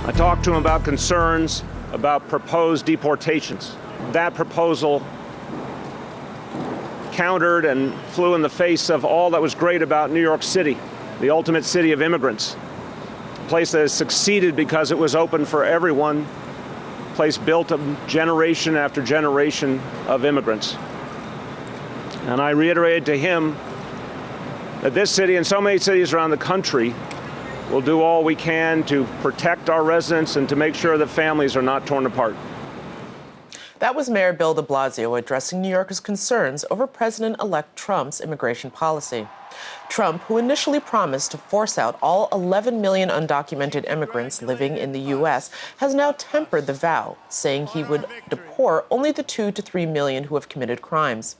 I talked to him about concerns about proposed deportations. That proposal countered and flew in the face of all that was great about New York City, the ultimate city of immigrants, a place that has succeeded because it was open for everyone, a place built of generation after generation of immigrants. And I reiterated to him that this city and so many cities around the country will do all we can to protect our residents and to make sure that families are not torn apart. That was Mayor Bill de Blasio addressing New Yorkers' concerns over President-elect Trump's immigration policy. Trump, who initially promised to force out all 11 million undocumented immigrants living in the U.S., has now tempered the vow, saying he would deport only the 2 to 3 million who have committed crimes.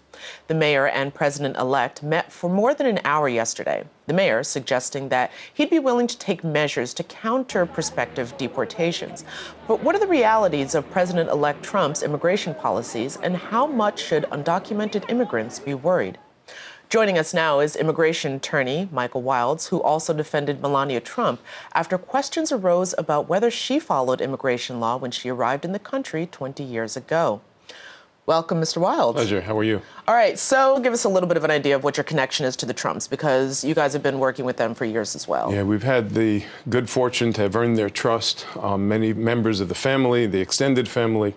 The mayor and president-elect met for more than an hour yesterday. The mayor suggesting that he'd be willing to take measures to counter prospective deportations. But what are the realities of President-elect Trump's immigration policies, and how much should undocumented immigrants be worried? Joining us now is immigration attorney Michael Wilds, who also defended Melania Trump after questions arose about whether she followed immigration law when she arrived in the country 20 years ago. Welcome, Mr. Wilds. Pleasure. How are you? All right. So give us a little bit of an idea of what your connection is to the Trumps, because you guys have been working with them for years as well. Yeah, we've had the good fortune to have earned their trust. Many members of the family, the extended family,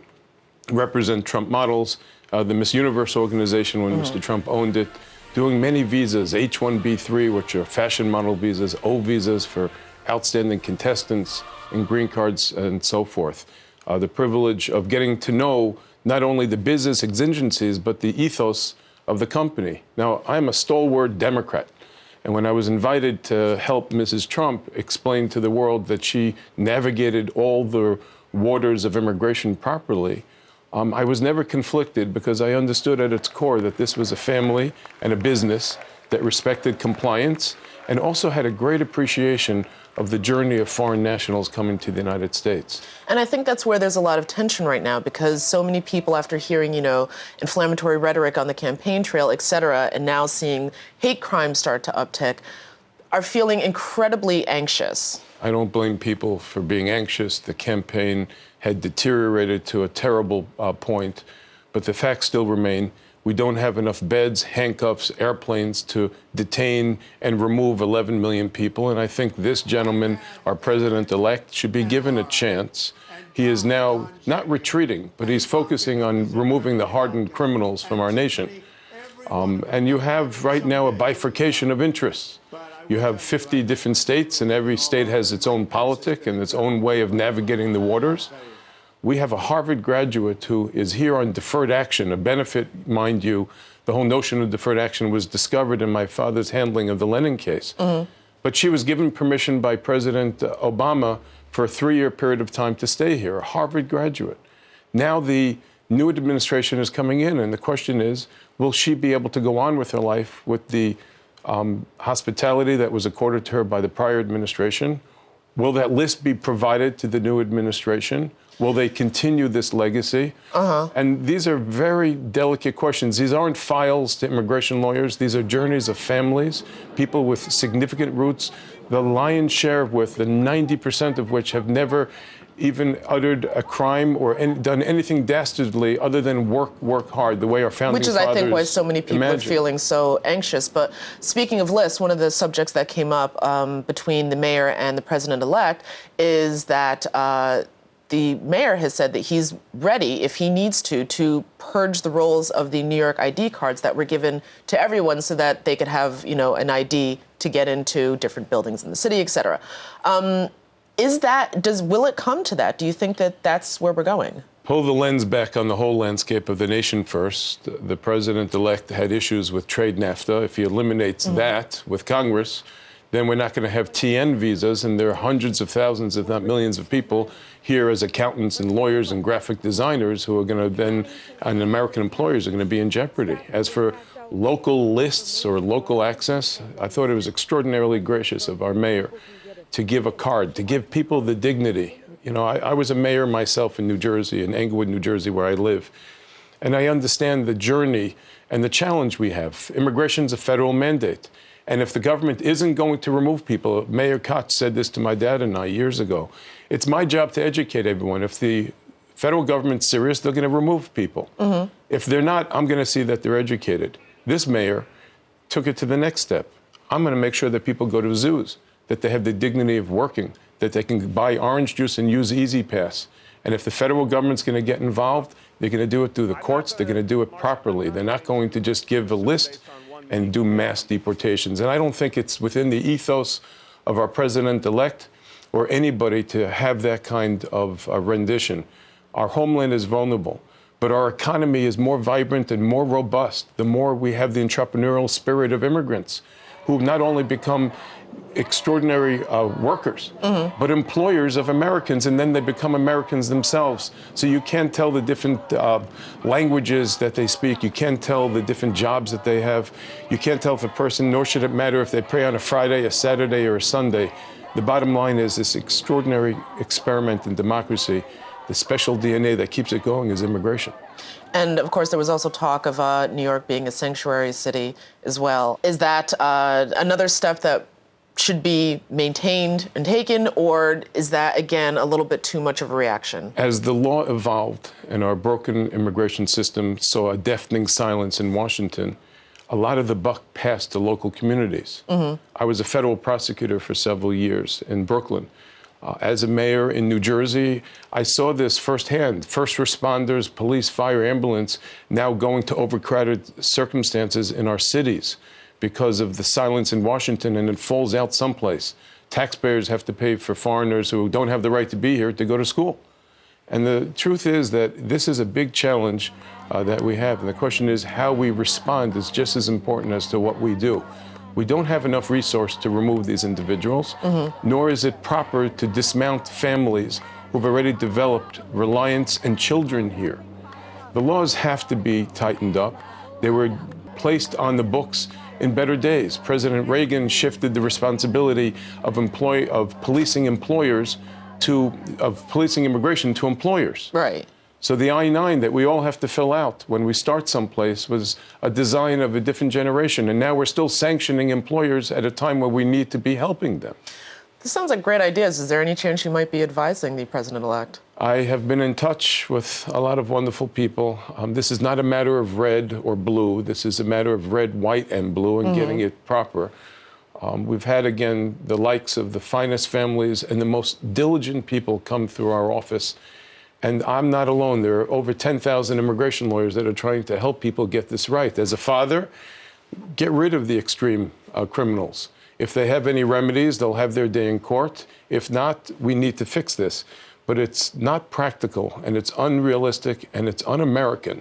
represent Trump models. The Miss Universe organization, when Mr. Trump owned it, doing many visas, H-1B3, which are fashion model visas, O visas for outstanding contestants, and green cards, and so forth. The privilege of getting to know not only the business exigencies, but the ethos of the company. Now, I'm a stalwart Democrat, and when I was invited to help Mrs. Trump explain to the world that she navigated all the waters of immigration properly, I was never conflicted, because I understood at its core that this was a family and a business that respected compliance and also had a great appreciation of the journey of foreign nationals coming to the United States. And I think that's where there's a lot of tension right now, because so many people, after hearing, inflammatory rhetoric on the campaign trail, et cetera, and now seeing hate crimes start to uptick, are feeling incredibly anxious. I don't blame people for being anxious. The campaign had deteriorated to a terrible point, but the facts still remain. We don't have enough beds, handcuffs, airplanes to detain and remove 11 million people. And I think this gentleman, our president-elect, should be given a chance. He is now not retreating, but he's focusing on removing the hardened criminals from our nation. And you have right now a bifurcation of interests. You have 50 different states, and every state has its own politic and its own way of navigating the waters. We have a Harvard graduate who is here on deferred action, a benefit, mind you. The whole notion of deferred action was discovered in my father's handling of the Lennon case. But she was given permission by President Obama for a 3-year period of time to stay here, a Harvard graduate. Now the new administration is coming in, and the question is, will she be able to go on with her life with the hospitality that was accorded to her by the prior administration? Will that list be provided to the new administration? Will they continue this legacy? And these are very delicate questions. These aren't files to immigration lawyers. These are journeys of families, people with significant roots, the lion's share with the 90% of which have never even uttered a crime or done anything dastardly other than work hard, the way our founding fathers Which is, I think, why so many people are feeling so anxious. But speaking of lists, one of the subjects that came up between the mayor and the president-elect is that the mayor has said that he's ready, if he needs to purge the rolls of the New York ID cards that were given to everyone so that they could have, an ID to get into different buildings in the city, et cetera. Will it come to that? Do you think that that's where we're going? Pull the lens back on the whole landscape of the nation first. The president-elect had issues with trade NAFTA. If he eliminates that with Congress, then we're not going to have TN visas, and there are hundreds of thousands, if not millions of people here as accountants and lawyers and graphic designers who are going to then, and American employers are going to be in jeopardy. As for local lists or local access, I thought it was extraordinarily gracious of our mayor to give a card, to give people the dignity. I was a mayor myself in New Jersey, in Englewood, New Jersey, where I live. And I understand the journey and the challenge we have. Immigration's a federal mandate. And if the government isn't going to remove people, Mayor Koch said this to my dad and I years ago, it's my job to educate everyone. If the federal government's serious, they're going to remove people. If they're not, I'm going to see that they're educated. This mayor took it to the next step. I'm going to make sure that people go to zoos, that they have the dignity of working, that they can buy orange juice and use Easy Pass. And if the federal government's going to get involved, they're going to do it through the courts. They're going to do it properly. They're not going to just give a list and do mass deportations. And I don't think it's within the ethos of our president-elect or anybody to have that kind of rendition. Our homeland is vulnerable, but our economy is more vibrant and more robust the more we have the entrepreneurial spirit of immigrants who not only become extraordinary workers, but employers of Americans, and then they become Americans themselves. So you can't tell the different languages that they speak. You can't tell the different jobs that they have. You can't tell if a person, nor should it matter if they pray on a Friday, a Saturday, or a Sunday. The bottom line is this extraordinary experiment in democracy, the special DNA that keeps it going is immigration. And, of course, there was also talk of New York being a sanctuary city as well. Is that another step that should be maintained and taken, or is that, again, a little bit too much of a reaction? As the law evolved and our broken immigration system saw a deafening silence in Washington, a lot of the buck passed to local communities. I was a federal prosecutor for several years in Brooklyn. As a mayor in New Jersey, I saw this firsthand. First responders, police, fire, ambulance, now going to overcrowded circumstances in our cities because of the silence in Washington, and it falls out someplace. Taxpayers have to pay for foreigners who don't have the right to be here to go to school. And the truth is that this is a big challenge that we have. And the question is how we respond is just as important as to what we do. We don't have enough resource to remove these individuals, nor is it proper to dismount families who've already developed reliance and children here. The laws have to be tightened up. They were placed on the books in better days. President Reagan shifted the responsibility of policing employers of policing immigration to employers. Right. So the I-9 that we all have to fill out when we start someplace was a design of a different generation. And now we're still sanctioning employers at a time where we need to be helping them. This sounds like great ideas. Is there any chance you might be advising the president-elect? I have been in touch with a lot of wonderful people. This is not a matter of red or blue. This is a matter of red, white, and blue and getting it proper. We've had, again, the likes of the finest families and the most diligent people come through our office. And I'm not alone. There are over 10,000 immigration lawyers that are trying to help people get this right. As a father, get rid of the extreme criminals. If they have any remedies, they'll have their day in court. If not, we need to fix this. But it's not practical, and it's unrealistic, and it's un-American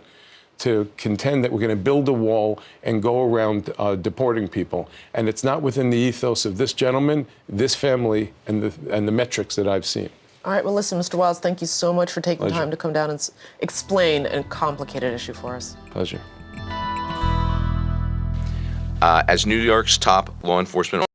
to contend that we're going to build a wall and go around deporting people. And it's not within the ethos of this gentleman, this family, and the metrics that I've seen. All right, well, listen, Mr. Wiles, thank you so much for taking time to come down and explain a complicated issue for us. Pleasure. As New York's top law enforcement